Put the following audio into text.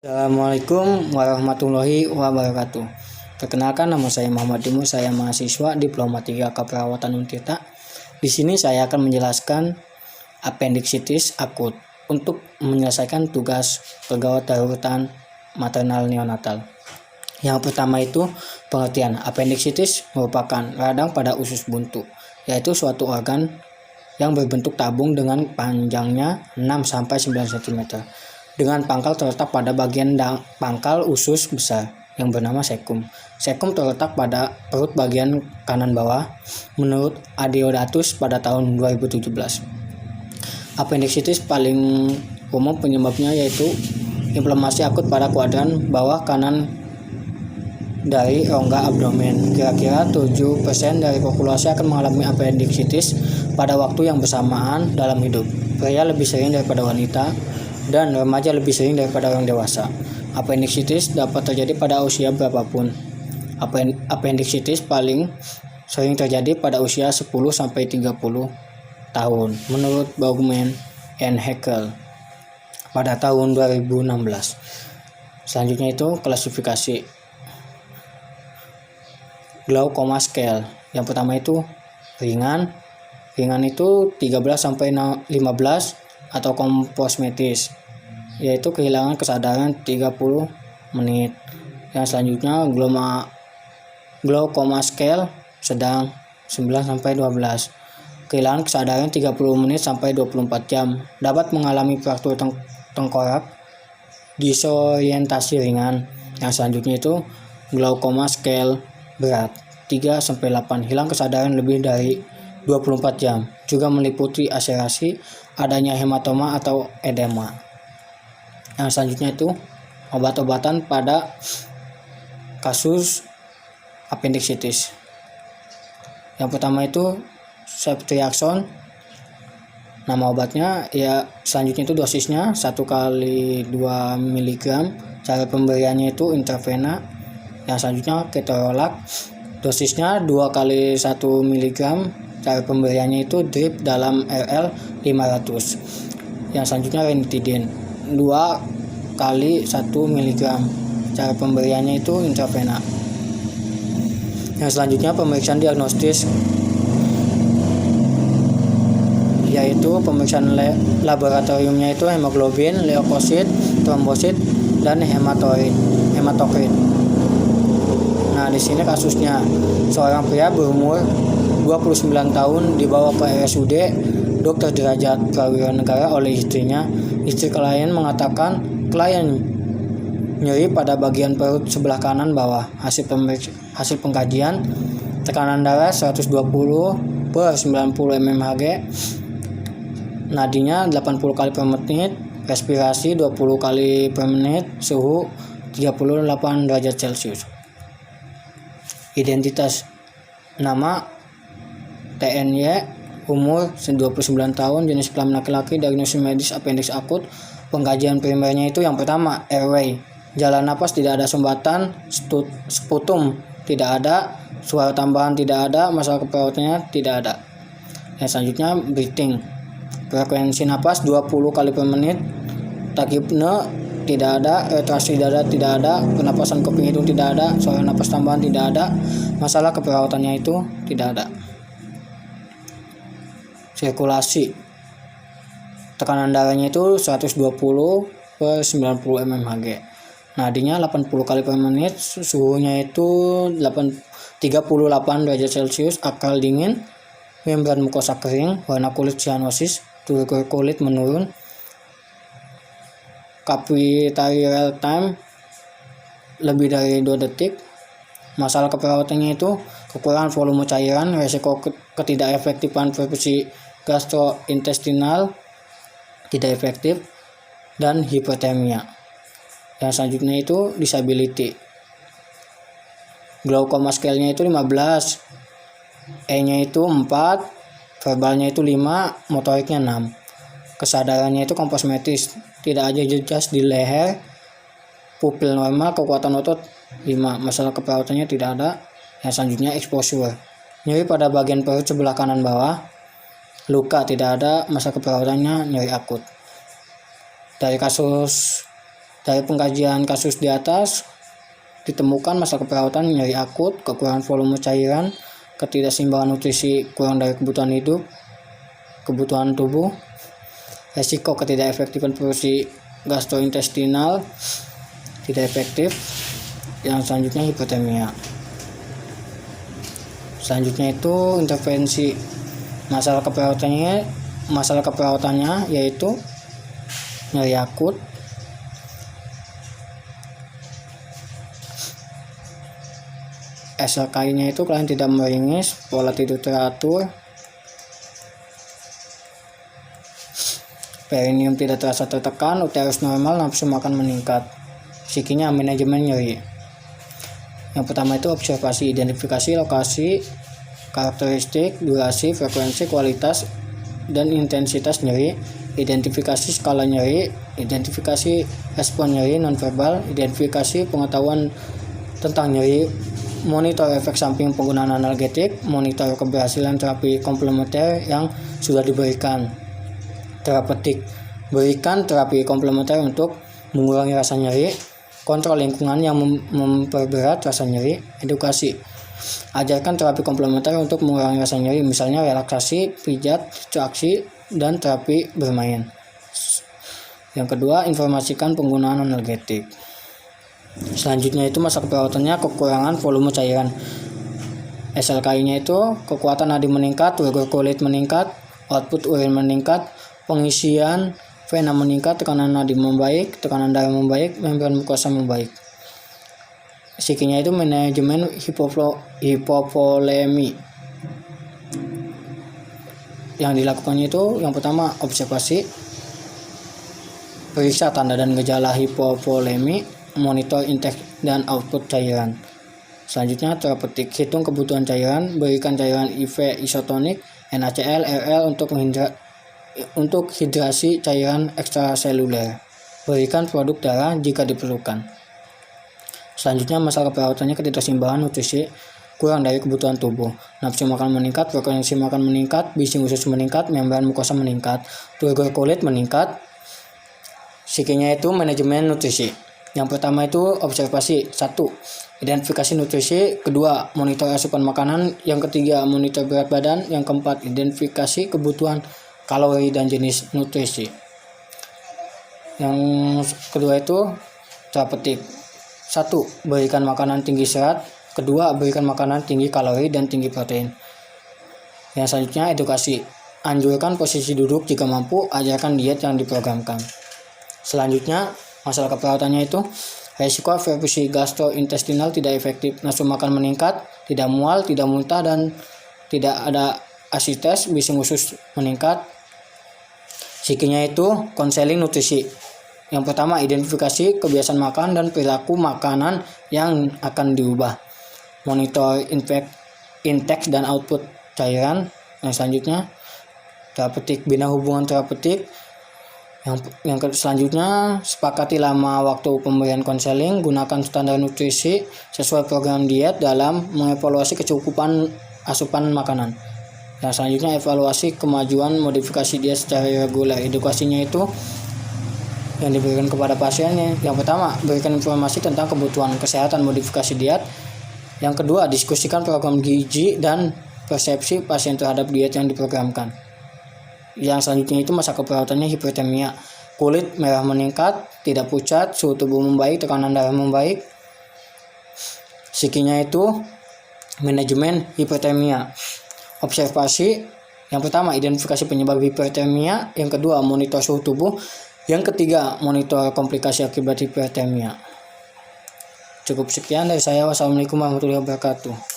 Assalamualaikum warahmatullahi wabarakatuh. Perkenalkan, nama saya Muhammad Dimu, saya mahasiswa Diploma 3 Keperawatan Untirta. Di sini saya akan menjelaskan appendicitis akut untuk menyelesaikan tugas pegawai daruratan maternal neonatal. Yang pertama itu pengertian. Appendicitis merupakan radang pada usus buntu, yaitu suatu organ yang berbentuk tabung dengan panjangnya 6-9 cm. Dengan pangkal terletak pada bagian pangkal usus besar yang bernama sekum. Sekum terletak pada perut bagian kanan bawah menurut Adeodatus pada tahun 2017. Appendicitis paling umum penyebabnya yaitu inflamasi akut pada kuadran bawah kanan dari rongga abdomen. Kira-kira 7% dari populasi akan mengalami appendicitis pada waktu yang bersamaan dalam hidup. Pria lebih sering daripada wanita, dan remaja lebih sering daripada orang dewasa. Appendicitis dapat terjadi pada usia berapapun. Appendicitis paling sering terjadi pada usia 10-30 tahun menurut Baughman and Haeckel pada tahun 2016. Selanjutnya itu klasifikasi Glaucoma Scale. Yang pertama itu ringan. Ringan itu 13-15 atau komposmetis, yaitu kehilangan kesadaran 30 menit. Yang selanjutnya Glaucoma Scale sedang 9-12. Kehilangan kesadaran 30 menit sampai 24 jam. Dapat mengalami fraktur tengkorak, disorientasi ringan. Yang selanjutnya itu Glaucoma Scale berat 3-8. Hilang kesadaran lebih dari 24 jam. Juga meliputi aserasi, adanya hematoma atau edema. Yang selanjutnya itu obat-obatan pada kasus appendicitis. Yang pertama itu ceftriaxone. Nama obatnya selanjutnya itu dosisnya 1x2 mg. Cara pemberiannya itu intravena. Yang selanjutnya ketorolac. Dosisnya 2x1 mg. Cara pemberiannya itu drip dalam RL 500. Yang selanjutnya ranitidin 2x1 mg. Cara pemberiannya itu intravena. Yang selanjutnya pemeriksaan diagnostis, yaitu pemeriksaan laboratoriumnya itu hemoglobin, leukosit, trombosit, dan hematokrit. Nah, di sini kasusnya seorang pria berumur 29 tahun dibawa ke RSUD Dr. Derajat Prawira Negara oleh istrinya. Istri klien mengatakan klien nyeri pada bagian perut sebelah kanan bawah. Hasil pengkajian tekanan darah 120/90 mmHg, nadinya 80 kali per menit, respirasi 20 kali per menit, suhu 38 derajat Celcius. Identitas: nama TNY, umur 29 tahun, jenis kelamin laki-laki, diagnosis medis appendix akut. Pengkajian primernya itu yang pertama airway, jalan napas tidak ada sumbatan, sputum tidak ada, suara tambahan tidak ada, masalah keperawatannya tidak ada. Yang selanjutnya breathing, frekuensi napas 20 kali per menit, tachypnea tidak ada, retraksi dada tidak ada, pernapasan kuping hidung tidak ada, suara napas tambahan tidak ada, masalah keperawatannya itu tidak ada. Sirkulasi, tekanan darahnya itu 120/90 mmHg, nadinya 80 kali per menit, suhunya itu 38 derajat Celcius, akal dingin, membran mukosa kering, warna kulit cyanosis, struktur kulit menurun, capillary real time lebih dari 2 detik. Masalah keperawatannya itu kekurangan volume cairan, resiko ketidakefektifan perfusi gastrointestinal tidak efektif, dan hipertermia. Yang selanjutnya itu disability. Glaucoma scale-nya itu 15, E-nya itu 4, verbalnya itu 5, motoriknya 6. Kesadarannya itu komposmetis, tidak ada jejas di leher, pupil normal, kekuatan otot 5, masalah keperawatannya tidak ada. Yang selanjutnya exposure, nyeri pada bagian perut sebelah kanan bawah, luka tidak ada, masalah keperawatannya nyeri akut. Dari kasus Dari pengkajian kasus di atas, ditemukan masalah keperawatan nyeri akut, kekurangan volume cairan, ketidakseimbangan nutrisi, kurang dari kebutuhan tubuh, resiko ketidakefektifan fungsi gastrointestinal tidak efektif. Yang selanjutnya hipotermia. Selanjutnya itu intervensi. Masalah keperawatannya yaitu nyeri akut, SLKI-nya itu kalian tidak meringis, pola tidur teratur, perineum tidak terasa tertekan, uterus normal, nafsu makan meningkat. Psikinya manajemen nyeri. Yang pertama itu observasi, identifikasi lokasi, karakteristik, durasi, frekuensi, kualitas, dan intensitas nyeri, identifikasi skala nyeri, identifikasi respon nyeri nonverbal, identifikasi pengetahuan tentang nyeri, monitor efek samping penggunaan analgetik, monitor keberhasilan terapi komplementer yang sudah diberikan. Terapeutik, berikan terapi komplementer untuk mengurangi rasa nyeri, kontrol lingkungan yang memperberat rasa nyeri. Edukasi, ajarkan terapi komplementer untuk mengurangi rasa nyeri, misalnya relaksasi, pijat, distraksi, dan terapi bermain. Yang kedua, informasikan penggunaan analgetik. Selanjutnya itu masa keperawatannya kekurangan volume cairan. SLKI-nya itu kekuatan nadi meningkat, rigor kulit meningkat, output urin meningkat, pengisian vena meningkat, tekanan nadi membaik, tekanan darah membaik, membran mukosa membaik. Psikinya itu manajemen hipovolemi. Yang dilakukannya itu yang pertama observasi, periksa tanda dan gejala hipovolemi, monitor intake dan output cairan. Selanjutnya terapeutik, hitung kebutuhan cairan, berikan cairan IV isotonik, NaCl, RL untuk hidrasi cairan ekstraseluler. Berikan produk darah jika diperlukan. Selanjutnya masalah keperawatannya ketidakseimbangan nutrisi, kurang dari kebutuhan tubuh, nafsu makan meningkat, frekuensi makan meningkat, bising usus meningkat, membran mukosa meningkat, turgor kulit meningkat. Psikinya itu manajemen nutrisi. Yang pertama itu observasi, 1. Identifikasi nutrisi, kedua monitor asupan makanan, yang ketiga monitor berat badan, yang keempat identifikasi kebutuhan kalori dan jenis nutrisi. Yang kedua itu terapeutik, 1. Berikan makanan tinggi serat, kedua berikan makanan tinggi kalori dan tinggi protein. Yang selanjutnya edukasi, anjurkan posisi duduk jika mampu, ajarkan diet yang diprogramkan. Selanjutnya masalah keperawatannya itu resiko perfusi gastrointestinal tidak efektif, nafsu makan meningkat, tidak mual, tidak muntah, dan tidak ada asites, bising usus meningkat. Psikinya itu konseling nutrisi. Yang pertama identifikasi kebiasaan makan dan perilaku makanan yang akan diubah, monitor intake dan output cairan. Yang selanjutnya terapeutik, bina hubungan terapeutik. Yang selanjutnya sepakati lama waktu pemberian konseling, gunakan standar nutrisi sesuai program diet dalam mengevaluasi kecukupan asupan makanan. Yang selanjutnya evaluasi kemajuan modifikasi diet secara reguler. Edukasinya itu yang diberikan kepada pasiennya. Yang pertama, berikan informasi tentang kebutuhan kesehatan modifikasi diet. Yang kedua, diskusikan program gizi dan persepsi pasien terhadap diet yang diprogramkan. Yang selanjutnya itu masa keperawatannya hipotermia, kulit merah meningkat, tidak pucat, suhu tubuh membaik, tekanan darah membaik. Psikinya itu manajemen hipotermia, observasi, yang pertama identifikasi penyebab hipotermia, yang kedua monitor suhu tubuh, yang ketiga monitor komplikasi akibat hipotermia. Cukup sekian dari saya. Wassalamualaikum warahmatullahi wabarakatuh.